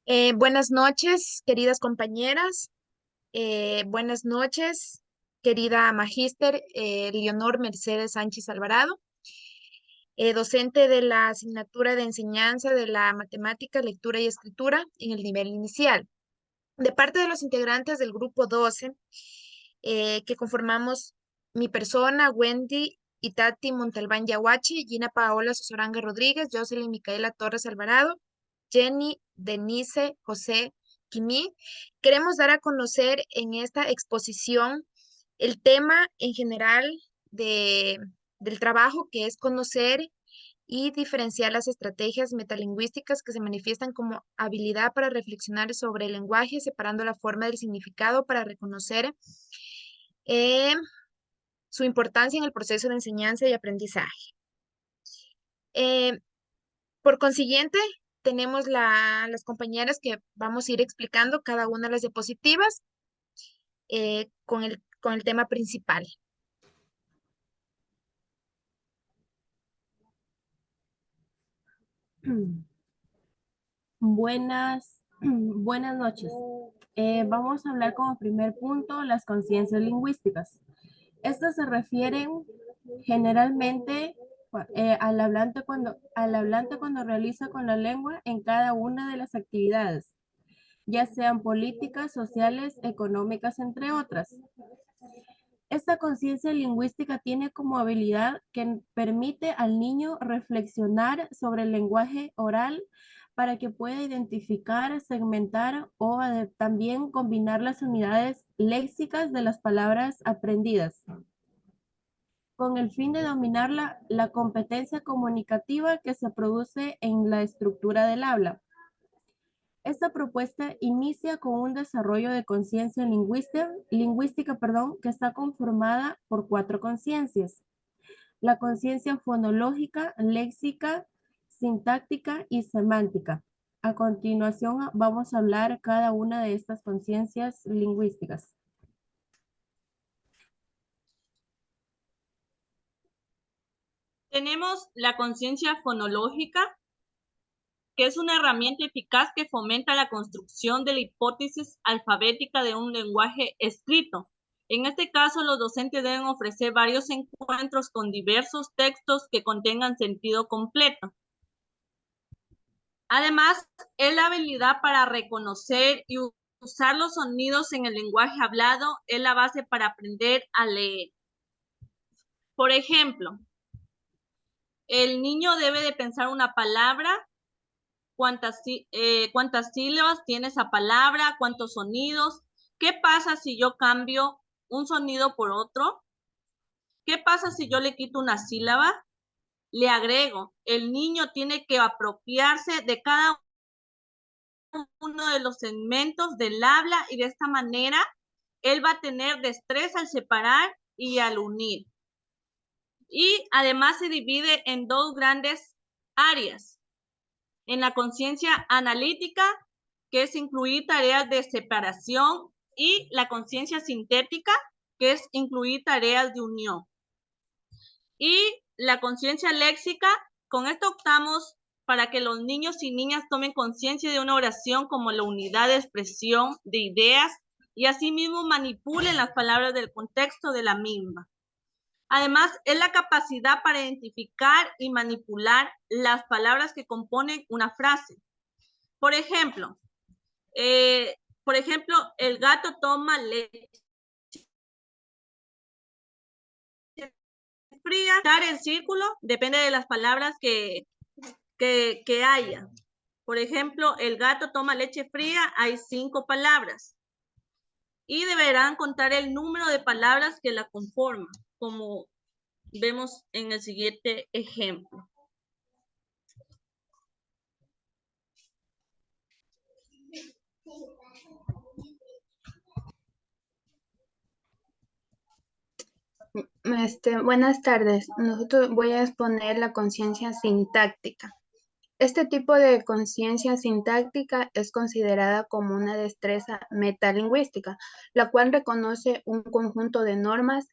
Buenas noches, queridas compañeras. Buenas noches, querida magíster Leonor Mercedes Sánchez Alvarado, docente de la asignatura de enseñanza de la matemática, lectura y escritura en el nivel inicial. De parte de los integrantes del grupo 12, que conformamos mi persona, Wendy Itati Montalbán Yahuachi, Gina Paola Sosoranga Rodríguez, Jocelyn Micaela Torres Alvarado, Jenny Denise José Quimí, queremos dar a conocer en esta exposición el tema en general de, del trabajo, que es conocer y diferenciar las estrategias metalingüísticas que se manifiestan como habilidad para reflexionar sobre el lenguaje, separando la forma del significado para reconocer eh, su importancia en el proceso de enseñanza y aprendizaje. Eh, por consiguiente, tenemos las compañeras que vamos a ir explicando cada una de las diapositivas con el tema principal. Buenas noches. Vamos a hablar como primer punto las conciencias lingüísticas. Estas se refieren generalmente al hablante cuando realiza con la lengua en cada una de las actividades, ya sean políticas, sociales, económicas, entre otras. Esta conciencia lingüística tiene como habilidad que permite al niño reflexionar sobre el lenguaje oral para que pueda identificar, segmentar o también combinar las unidades léxicas de las palabras aprendidas, con el fin de dominar la competencia comunicativa que se produce en la estructura del habla. Esta propuesta inicia con un desarrollo de conciencia lingüística, que está conformada por 4 conciencias: la conciencia fonológica, léxica, sintáctica y semántica. A continuación vamos a hablar cada una de estas conciencias lingüísticas. Tenemos la conciencia fonológica, que es una herramienta eficaz que fomenta la construcción de la hipótesis alfabética de un lenguaje escrito. En este caso, los docentes deben ofrecer varios encuentros con diversos textos que contengan sentido completo. Además, es la habilidad para reconocer y usar los sonidos en el lenguaje hablado, es la base para aprender a leer. Por ejemplo, el niño debe de pensar una palabra, cuántas sílabas tiene esa palabra, cuántos sonidos. ¿Qué pasa si yo cambio un sonido por otro? ¿Qué pasa si yo le quito una sílaba? Le agrego. El niño tiene que apropiarse de cada uno de los segmentos del habla y de esta manera él va a tener destreza al separar y al unir. Y además se divide en 2 grandes áreas. En la conciencia analítica, que es incluir tareas de separación, y la conciencia sintética, que es incluir tareas de unión. Y la conciencia léxica, con esto optamos para que los niños y niñas tomen conciencia de una oración como la unidad de expresión de ideas y asimismo manipulen las palabras del contexto de la misma. Además, es la capacidad para identificar y manipular las palabras que componen una frase. Por ejemplo, el gato toma leche fría. Estar en círculo depende de las palabras que haya. Por ejemplo, el gato toma leche fría, hay 5 palabras. Y deberán contar el número de palabras que la conforman, como vemos en el siguiente ejemplo. Buenas tardes. Nosotros voy a exponer la conciencia sintáctica. Este tipo de conciencia sintáctica es considerada como una destreza metalingüística, la cual reconoce un conjunto de normas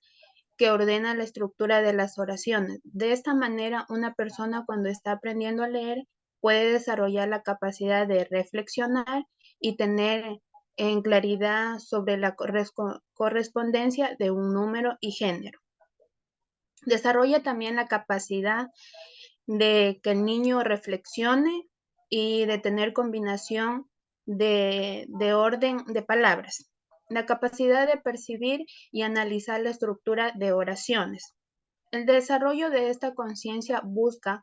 que ordena la estructura de las oraciones. De esta manera, una persona cuando está aprendiendo a leer puede desarrollar la capacidad de reflexionar y tener en claridad sobre la correspondencia de un número y género. Desarrolla también la capacidad de que el niño reflexione y de tener combinación de orden de palabras. La capacidad de percibir y analizar la estructura de oraciones. El desarrollo de esta conciencia busca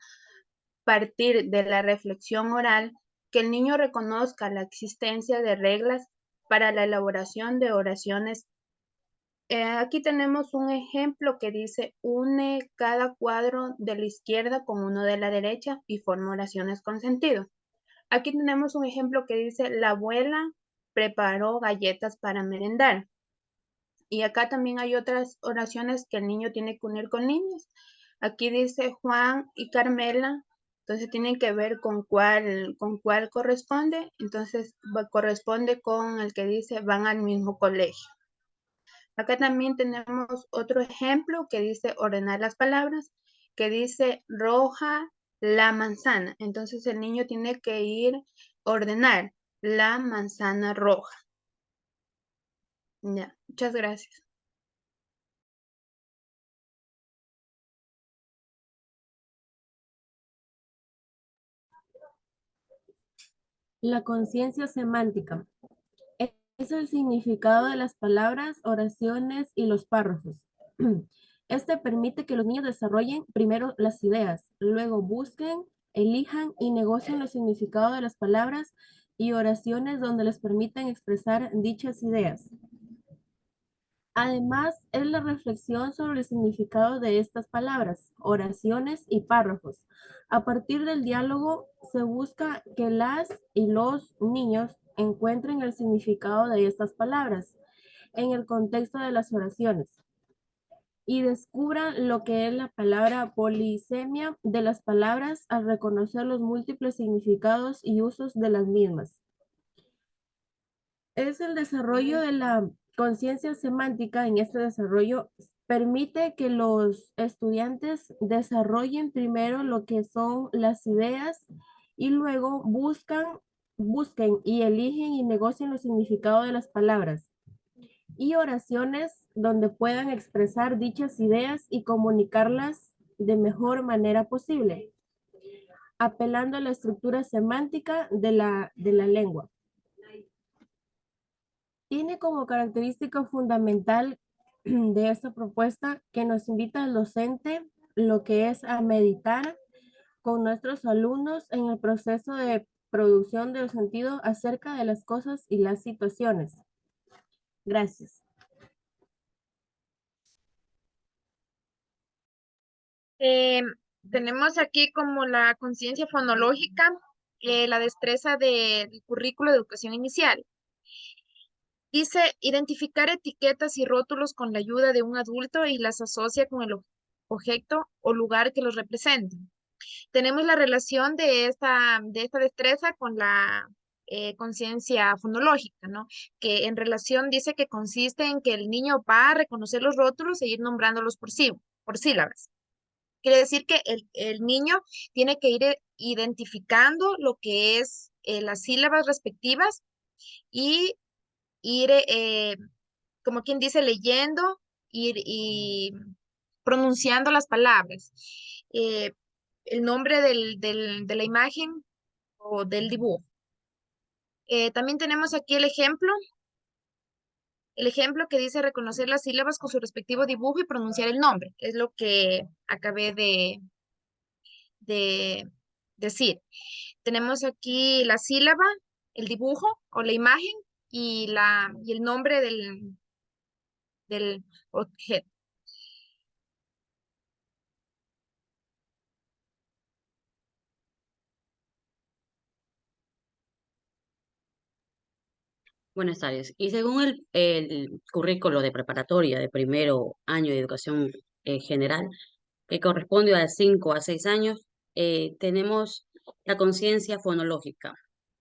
partir de la reflexión oral que el niño reconozca la existencia de reglas para la elaboración de oraciones. Aquí tenemos un ejemplo que dice, une cada cuadro de la izquierda con uno de la derecha y forma oraciones con sentido. Aquí tenemos un ejemplo que dice, la abuela preparó galletas para merendar. Y acá también hay otras oraciones que el niño tiene que unir con niños. Aquí dice Juan y Carmela, entonces tienen que ver con cuál corresponde. Entonces corresponde con el que dice van al mismo colegio. Acá también tenemos otro ejemplo que dice ordenar las palabras, que dice roja la manzana. Entonces el niño tiene que ir ordenar la manzana roja. Ya, muchas gracias. La conciencia semántica es el significado de las palabras, oraciones y los párrafos. Este permite que los niños desarrollen primero las ideas, luego busquen, elijan y negocien los significados de las palabras y oraciones donde les permitan expresar dichas ideas. Además, es la reflexión sobre el significado de estas palabras, oraciones y párrafos. A partir del diálogo, se busca que las y los niños encuentren el significado de estas palabras en el contexto de las oraciones y descubran lo que es la palabra polisemia de las palabras al reconocer los múltiples significados y usos de las mismas. Es el desarrollo de la conciencia semántica. En este desarrollo permite que los estudiantes desarrollen primero lo que son las ideas y luego busquen y eligen y negocien los significados de las palabras y oraciones donde puedan expresar dichas ideas y comunicarlas de mejor manera posible, apelando a la estructura semántica de la lengua. Tiene como característica fundamental de esta propuesta que nos invita al docente lo que es a meditar con nuestros alumnos en el proceso de producción del sentido acerca de las cosas y las situaciones. Gracias. Tenemos aquí como la conciencia fonológica, la destreza del currículo de educación inicial. Dice, identificar etiquetas y rótulos con la ayuda de un adulto y las asocia con el objeto o lugar que los represente. Tenemos la relación de esta destreza con la conciencia fonológica, ¿no? Que en relación dice que consiste en que el niño va a reconocer los rótulos e ir nombrándolos por sílabas. Quiere decir que el niño tiene que ir identificando lo que es las sílabas respectivas y ir, como quien dice, leyendo y pronunciando las palabras. Eh, el nombre de la imagen o del dibujo. También tenemos aquí el ejemplo que dice reconocer las sílabas con su respectivo dibujo y pronunciar el nombre. Es lo que acabé de decir. Tenemos aquí la sílaba, el dibujo o la imagen y el nombre del objeto. Buenas tardes. Y según el currículo de preparatoria de primero año de educación general, que corresponde a 5 a 6 años, tenemos la conciencia fonológica,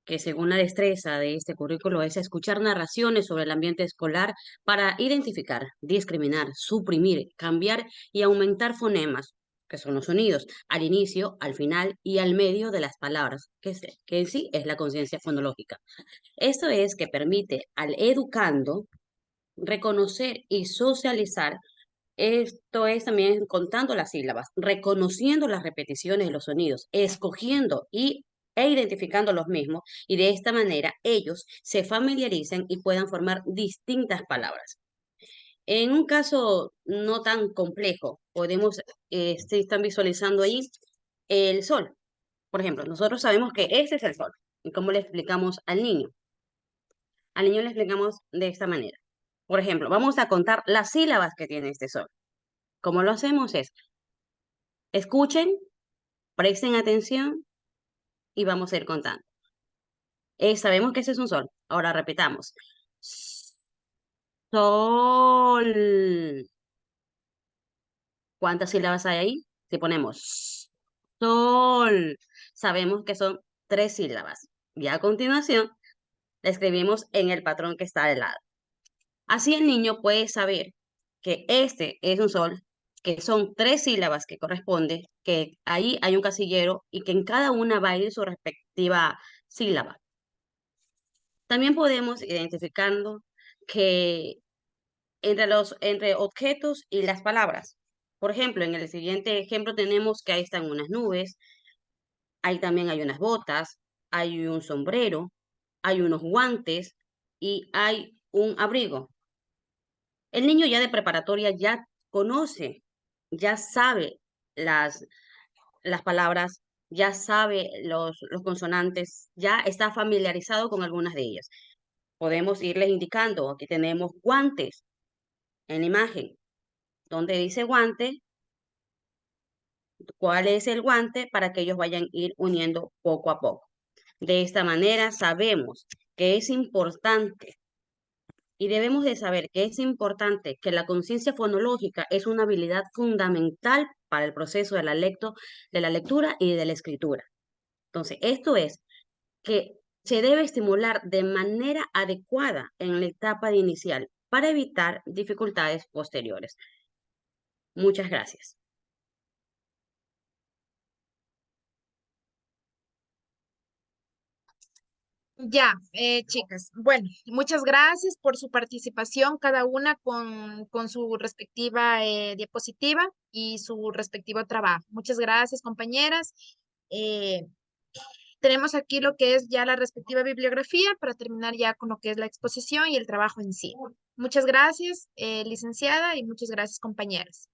que según la destreza de este currículo es escuchar narraciones sobre el ambiente escolar para identificar, discriminar, suprimir, cambiar y aumentar fonemas, que son los sonidos, al inicio, al final y al medio de las palabras, que en sí es la conciencia fonológica. Esto es que permite al educando reconocer y socializar. Esto es también contando las sílabas, reconociendo las repeticiones de los sonidos, escogiendo e identificando los mismos, y de esta manera ellos se familiaricen y puedan formar distintas palabras. En un caso no tan complejo, podemos, si están visualizando ahí, el sol. Por ejemplo, nosotros sabemos que este es el sol. ¿Y cómo le explicamos al niño? Al niño le explicamos de esta manera. Por ejemplo, vamos a contar las sílabas que tiene este sol. Como lo hacemos es, escuchen, presten atención y vamos a ir contando. Sabemos que ese es un sol. Ahora repitamos. Sol. ¿Cuántas sílabas hay ahí? Si ponemos sol, sabemos que son 3 sílabas. Y a continuación, la escribimos en el patrón que está al lado. Así el niño puede saber que este es un sol, que son 3 sílabas que corresponde, que ahí hay un casillero y que en cada una va a ir su respectiva sílaba. También podemos identificando que entre objetos y las palabras. Por ejemplo, en el siguiente ejemplo tenemos que ahí están unas nubes, ahí también hay unas botas, hay un sombrero, hay unos guantes y hay un abrigo. El niño ya de preparatoria ya conoce, ya sabe las palabras, ya sabe los consonantes, ya está familiarizado con algunas de ellas. Podemos irles indicando, aquí tenemos guantes en la imagen. Donde dice guante, cuál es el guante para que ellos vayan a ir uniendo poco a poco. De esta manera sabemos que es importante y debemos de saber que es importante que la conciencia fonológica es una habilidad fundamental para el proceso de la lectura y de la escritura. Entonces, esto es que se debe estimular de manera adecuada en la etapa inicial para evitar dificultades posteriores. Muchas gracias. Ya, chicas. Bueno, muchas gracias por su participación, cada una con su respectiva diapositiva y su respectivo trabajo. Muchas gracias, compañeras. Eh, Tenemos aquí lo que es ya la respectiva bibliografía para terminar ya con lo que es la exposición y el trabajo en sí. Muchas gracias, licenciada, y muchas gracias, compañeras.